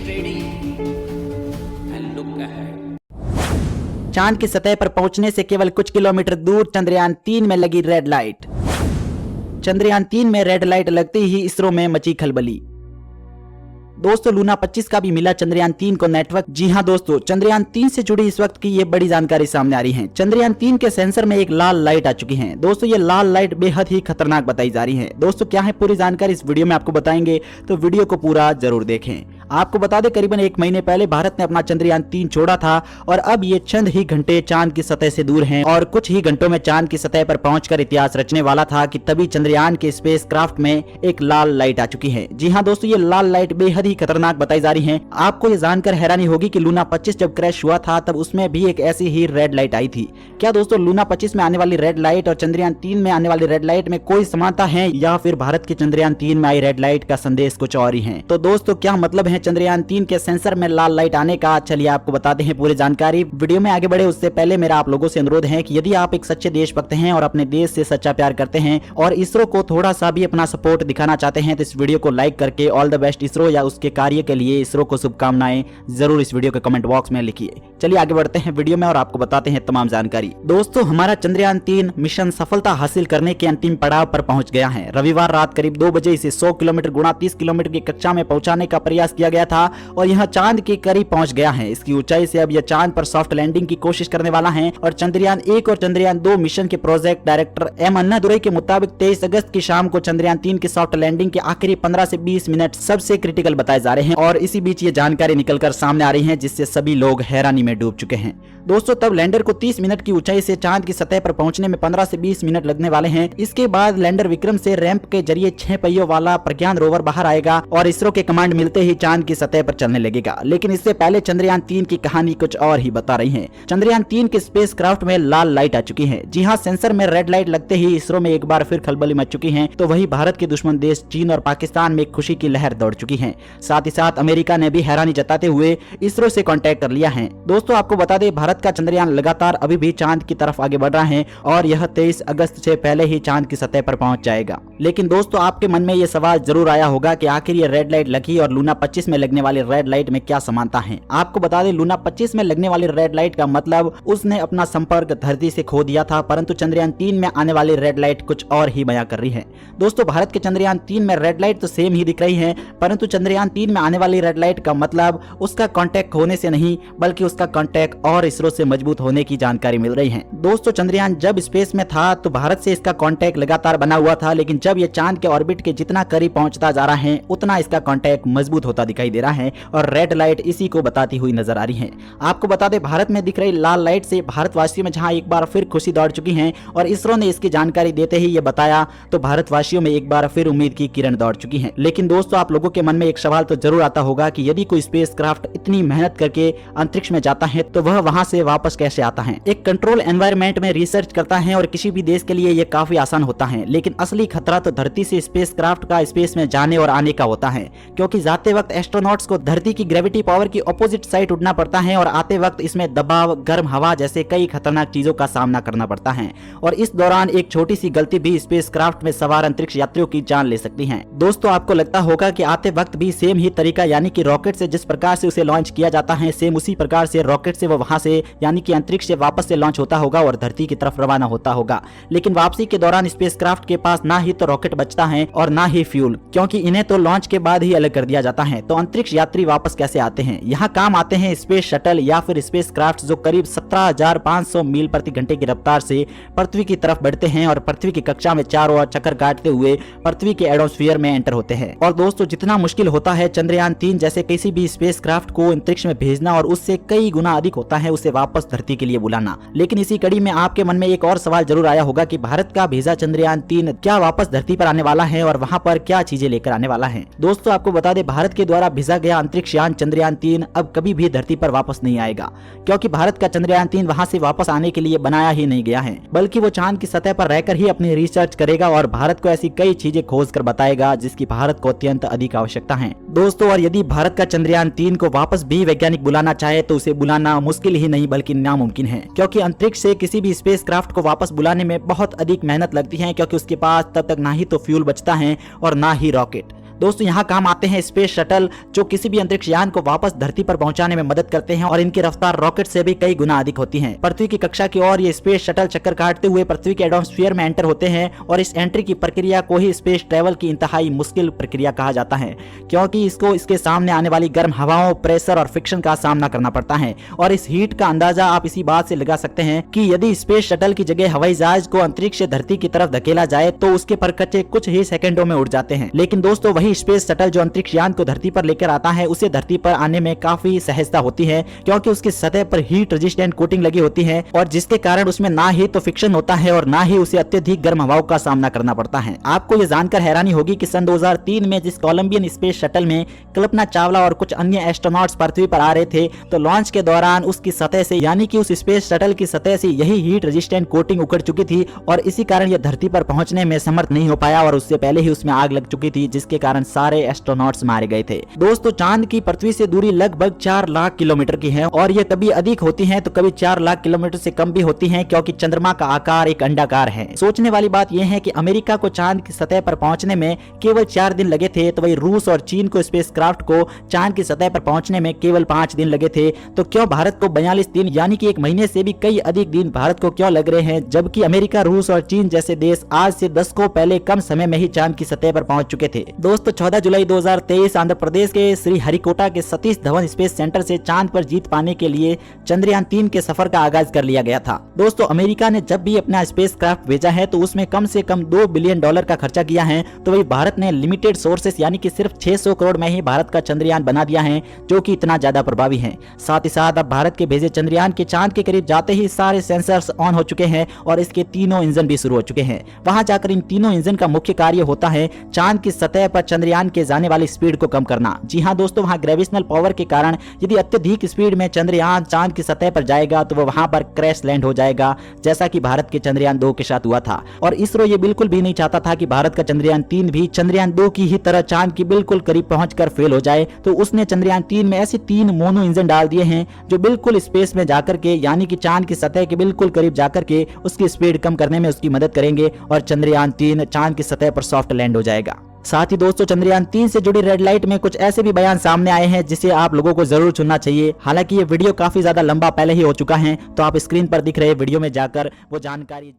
ready and look ahead. चांद की सतह पर पहुंचने से केवल कुछ किलोमीटर दूर चंद्रयान 3 में लगी रेड लाइट। चंद्रयान 3 में रेड लाइट लगते ही इसरो में मची खलबली। दोस्तों लूना 25 का भी मिला चंद्रयान 3 को नेटवर्क। जी हां दोस्तों, चंद्रयान 3 से जुड़ी इस वक्त की ये बड़ी जानकारी सामने आ रही है। चंद्रयान 3 के सेंसर में एक लाल लाइट आ चुकी है। दोस्तों ये लाल लाइट बेहद ही खतरनाक बताई जा रही है। दोस्तों क्या है पूरी जानकारी इस वीडियो में आपको बताएंगे, तो वीडियो को पूरा जरूर देखें। आपको बता दें करीबन 1 महीने पहले भारत ने अपना चंद्रयान 3 छोड़ा था और अब ये चंद ही घंटे चांद की सतह से दूर हैं और कुछ ही घंटों में चांद की सतह पर पहुंचकर इतिहास रचने वाला था कि तभी चंद्रयान के स्पेस क्राफ्ट में एक लाल लाइट आ चुकी है। जी हां दोस्तों, ये लाल लाइट बेहद ही खतरनाक बताई जा रही है। आपको ये जानकर हैरानी होगी कि लूना 25 जब क्रैश हुआ था तब उसमें भी एक ऐसी ही रेड लाइट आई थी। क्या दोस्तों लूना 25 में आने वाली रेड लाइट और चंद्रयान 3 में आने वाली रेड लाइट में कोई समानता है या फिर भारत के चंद्रयान 3 में आई रेड लाइट का संदेश कुछ और ही है? तो दोस्तों क्या मतलब है चंद्रयान 3 के सेंसर में लाल लाइट आने का? चलिए आपको बताते हैं पूरी जानकारी। वीडियो में आगे बढ़े उससे पहले मेरा आप लोगों से अनुरोध है कि यदि आप एक सच्चे देशभक्त हैं और अपने देश से सच्चा प्यार करते हैं और इसरो को थोड़ा सा भी अपना सपोर्ट दिखाना चाहते हैं तो इस वीडियो को लाइक करके ऑल द बेस्ट इसरो या उसके कार्य के लिए इसरो को शुभकामनाएं जरूर इस वीडियो के कमेंट बॉक्स में लिखिए। चलिए आगे बढ़ते हैं वीडियो में और आपको बताते हैं तमाम जानकारी। दोस्तों हमारा चंद्रयान 3 मिशन सफलता हासिल करने के अंतिम पड़ाव पर पहुंच गया है। रविवार रात करीब 2 बजे इसे 100 किलोमीटर गुणा 30 किलोमीटर की कक्षा में पहुंचाने का प्रयास किया गया था और यह चांद के करीब पहुंच गया है। इसकी ऊंचाई से अब यह चांद पर सॉफ्ट लैंडिंग की कोशिश करने वाला है और चंद्रयान 1 और चंद्रयान 2 मिशन के प्रोजेक्ट डायरेक्टर एम अन्नादुरई के मुताबिक 23 अगस्त की शाम को चंद्रयान 3 की सॉफ्ट लैंडिंग के आखिरी 15 से 20 मिनट सबसे क्रिटिकल बताए जा रहे हैं और इसी बीच ये जानकारी निकलकर सामने आ रही है जिससे सभी लोग हैरानी में डूब चुके हैं। दोस्तों तब लैंडर को 30 मिनट की ऊंचाई से चांद की सतह पर पहुंचने में 15 से 20 मिनट लगने वाले हैं। इसके बाद लैंडर विक्रम से रैंप के जरिए 6 पहियों वाला प्रज्ञान रोवर बाहर आएगा और इसरो के कमांड मिलते ही चांद की सतह पर चलने लगेगा। लेकिन इससे पहले चंद्रयान 3 की कहानी कुछ और ही बता रही है। चंद्रयान 3 के स्पेस क्राफ्ट में लाल लाइट आ चुकी है। जी हाँ, सेंसर में रेड लाइट लगते ही इसरो में एक बार फिर खलबली मच चुकी है। तो वही भारत के दुश्मन देश चीन और पाकिस्तान में खुशी की लहर दौड़ चुकी है। साथ ही साथ अमेरिका ने भी हैरानी जताते हुए इसरो से कॉन्टेक्ट कर लिया है। दोस्तों आपको बता दें भारत का चंद्रयान लगातार अभी भी चांद की तरफ आगे बढ़ रहा है और यह 23 अगस्त से पहले ही चांद की सतह पर पहुंच जाएगा। लेकिन दोस्तों आपके मन में यह सवाल जरूर आया होगा कि आखिर ये रेड लाइट लगी और लूना 25 में लगने वाली रेड लाइट में क्या समानता है? आपको बता दें लूना 25 में लगने वाली रेड लाइट का मतलब उसने अपना संपर्क धरती से खो दिया था, परंतु चंद्रयान 3 में आने वाली रेड लाइट कुछ और ही बयां कर रही है। दोस्तों भारत के चंद्रयान 3 में रेड लाइट तो सेम ही दिख रही है, परंतु चंद्रयान 3 में आने वाली रेड लाइट का मतलब उसका कांटेक्ट होने से नहीं बल्कि उसका कांटेक्ट और इसरो से मजबूत होने की जानकारी मिल रही है। दोस्तों चंद्रयान जब स्पेस में था तो भारत से इसका कांटेक्ट लगातार बना हुआ था, लेकिन जब ये चांद के ऑर्बिट के जितना करीब पहुंचता जा रहा है उतना इसका कांटेक्ट मजबूत होता दिखाई दे रहा है और रेड लाइट इसी को बताती हुई नजर आ रही है। आपको बता दें भारत में दिख रही लाल लाइट से भारतवासियों में जहां एक बार फिर खुशी दौड़ चुकी है और इसरो ने इसकी जानकारी देते ही ये बताया तो भारतवासियों में एक बार फिर उम्मीद की किरण दौड़ चुकी है। लेकिन दोस्तों आप लोगों के मन में एक सवाल तो जरूर आता होगा कि यदि कोई स्पेस क्राफ्ट इतनी मेहनत करके अंतरिक्ष में जाता है तो वह वहां से वापस कैसे आता है? एक कंट्रोल एनवायरनमेंट में रिसर्च करता है और किसी भी देश के लिए यह काफी आसान होता है, लेकिन असली खतरा तो धरती से स्पेस क्राफ्ट का स्पेस में जाने और आने का होता है, क्योंकि जाते वक्त एस्ट्रोनॉट्स को धरती की ग्रेविटी पावर की ऑपोजिट साइड उड़ना पड़ता है और आते वक्त इसमें दबाव, गर्म हवा जैसे कई खतरनाक चीजों का सामना करना पड़ता है और इस दौरान एक छोटी सी गलती भी स्पेस क्राफ्ट में सवार अंतरिक्ष यात्रियों की जान ले सकती है। दोस्तों आपको लगता होगा कि आते वक्त भी सेम ही तरीका यानी कि रॉकेट से जिस प्रकार से उसे लॉन्च किया जाता है सेम उसी प्रकार से रॉकेट से वो वहां से यानी कि अंतरिक्ष से वापस से लॉन्च होता होगा और धरती की तरफ रवाना होता होगा। लेकिन वापसी के दौरान स्पेसक्राफ्ट के पास ना ही तो रॉकेट बचता है और ना ही फ्यूल, क्योंकि इन्हें तो लॉन्च के बाद ही अलग कर दिया जाता है। तो अंतरिक्ष यात्री वापस कैसे आते हैं? यहाँ काम आते हैं स्पेस शटल या फिर स्पेसक्राफ्ट जो करीब 17,500 मील प्रति घंटे की रफ्तार से पृथ्वी की तरफ बढ़ते हैं और पृथ्वी की कक्षा में चारों ओर चक्कर काटते हुए पृथ्वी के एटमॉस्फेयर में एंटर होते हैं। और दोस्तों जितना मुश्किल होता है चंद्रयान 3 जैसे किसी भी स्पेसक्राफ्ट को अंतरिक्ष में भेजना और उससे कई गुना अधिक होता है उसे वापस धरती के लिए बुलाना। लेकिन इसी कड़ी में आपके मन में एक और सवाल जरूर आया होगा कि भारत का भेजा चंद्रयान 3 क्या वापस धरती पर आने वाला है और वहां पर क्या चीजें लेकर आने वाला है? दोस्तों आपको बता दें भारत के द्वारा भेजा गया अंतरिक्ष यान चंद्रयान 3 अब कभी भी धरती पर वापस नहीं आएगा, क्योंकि भारत का चंद्रयान 3 वहां से वापस आने के लिए बनाया ही नहीं गया है, बल्कि वो चांद की सतह पर रहकर ही अपनी रिसर्च करेगा और भारत को ऐसी कई चीजें खोज कर बताएगा जिसकी भारत को अत्यंत अधिक आवश्यकता है। दोस्तों और यदि भारत का चंद्रयान 3 को वापस भी वैज्ञानिक बुलाना चाहे तो उसे बुलाना मुश्किल ही नहीं बल्कि नामुमकिन है, क्योंकि अंतरिक्ष से किसी भी स्पेसक्राफ्ट को वापस बुलाने में बहुत अधिक मेहनत लगती है, क्योंकि उसके पास तब तक ना ही तो फ्यूल बचता है और ना ही रॉकेट। दोस्तों यहाँ काम आते हैं स्पेस शटल, जो किसी भी अंतरिक्ष यान को वापस धरती पर पहुंचाने में मदद करते हैं और इनकी रफ्तार रॉकेट से भी कई गुना अधिक होती है। पृथ्वी की कक्षा की ओर ये स्पेस शटल चक्कर काटते हुए पृथ्वी के एटमॉस्फेयर में एंटर होते हैं और इस एंट्री की प्रक्रिया को ही स्पेस ट्रेवल की इंतहाई मुश्किल प्रक्रिया कहा जाता है, क्योंकि इसको इसके सामने आने वाली गर्म हवाओं, प्रेशर और फ्रिक्शन का सामना करना पड़ता है। और इस हीट का अंदाजा आप इसी बात से लगा सकते हैं कि यदि स्पेस शटल की जगह हवाई जहाज को अंतरिक्ष से धरती की तरफ धकेला जाए तो उसके परखच्चे कुछ ही सेकंडों में उड़ जाते हैं। लेकिन दोस्तों वही स्पेस शटल जो अंतरिक्ष यान को धरती पर लेकर आता है, उसे धरती पर आने में काफी सहजता होती है, क्योंकि उसकी सतह पर हीट रेजिस्टेंट कोटिंग लगी होती है और जिसके कारण उसमें ना ही तो फ्रिक्शन होता है और ना ही उसे अत्यधिक गर्म हवाओं का सामना करना पड़ता है। आपको ये जानकर हैरानी होगी कि सन 2003 में जिस कोलंबियन स्पेस शटल में कल्पना चावला और कुछ अन्य एस्ट्रोनॉट्स पृथ्वी पर आ रहे थे, तो लॉन्च के दौरान उसकी सतह से यानी कि उस स्पेस शटल की सतह से यही हीट रेजिस्टेंट कोटिंग उखड़ चुकी थी और इसी कारण यह धरती पर पहुंचने में समर्थ नहीं हो पाया और उससे पहले ही उसमें आग लग चुकी थी, जिसके कारण सारे एस्ट्रोनॉट्स मारे गए थे। दोस्तों चांद की पृथ्वी से दूरी लगभग 4 लाख किलोमीटर की है और ये कभी अधिक होती है तो कभी 4 लाख किलोमीटर से कम भी होती है, क्योंकि चंद्रमा का आकार एक अंडाकार है। सोचने वाली बात यह है कि अमेरिका को चांद की सतह पर पहुंचने में केवल 4 दिन लगे थे, तो वही रूस और चीन को स्पेसक्राफ्ट को चांद की सतह पर पहुंचने में केवल 5 दिन लगे थे। तो क्यों भारत को 42 दिन यानी कि 1 महीने से भी कई अधिक दिन भारत को क्यों लग रहे हैं, जबकि अमेरिका, रूस और चीन जैसे देश आज से 10 को पहले कम समय में ही चांद की सतह पर पहुंच चुके थे। दोस्तों 14 जुलाई 2023 आंध्र प्रदेश के श्री हरिकोटा के सतीश धवन स्पेस सेंटर से चांद पर जीत पाने के लिए चंद्रयान 3 के सफर का आगाज कर लिया गया था। दोस्तों अमेरिका ने जब भी अपना स्पेसक्राफ्ट भेजा है तो उसमें कम से कम $2 बिलियन का खर्चा किया है, तो वही भारत ने लिमिटेड सोर्सेस यानी कि सिर्फ 600 करोड़ में ही भारत का चंद्रयान बना दिया है, जो कि इतना ज्यादा प्रभावी है। साथ ही साथ अब भारत के भेजे चंद्रयान के चांद के करीब जाते ही सारे सेंसर्स ऑन हो चुके हैं और इसके तीनों इंजन भी शुरू हो चुके हैं। वहां जाकर इन तीनों इंजन का मुख्य कार्य होता है चांद की सतह पर चंद्रयान के जाने वाली स्पीड को कम करना। जी हाँ दोस्तों, वहां ग्रेविटेशनल पावर के कारण यदि अत्यधिक स्पीड में चंद्रयान चांद की सतह पर जाएगा तो वह वहां पर क्रैश लैंड हो जाएगा, जैसा कि भारत के चंद्रयान 2 के साथ हुआ था। और इसरो ये बिल्कुल भी नहीं चाहता था कि भारत का चंद्रयान 3 भी चंद्रयान 2 की ही तरह चांद की बिल्कुल करीब पहुंचकर फेल हो जाए। तो उसने चंद्रयान 3 में ऐसे 3 मोनो इंजन डाल दिए हैं जो बिल्कुल स्पेस में जाकर के यानी कि चांद की सतह के बिल्कुल करीब जाकर के उसकी स्पीड कम करने में उसकी मदद करेंगे और चंद्रयान 3 चांद की सतह पर सॉफ्ट लैंड हो जाएगा। साथ ही दोस्तों चंद्रयान 3 से जुड़ी रेड लाइट में कुछ ऐसे भी बयान सामने आए हैं जिसे आप लोगों को जरूर सुनना चाहिए। हालांकि ये वीडियो काफी ज्यादा लंबा पहले ही हो चुका है, तो आप स्क्रीन पर दिख रहे वीडियो में जाकर वो जानकारी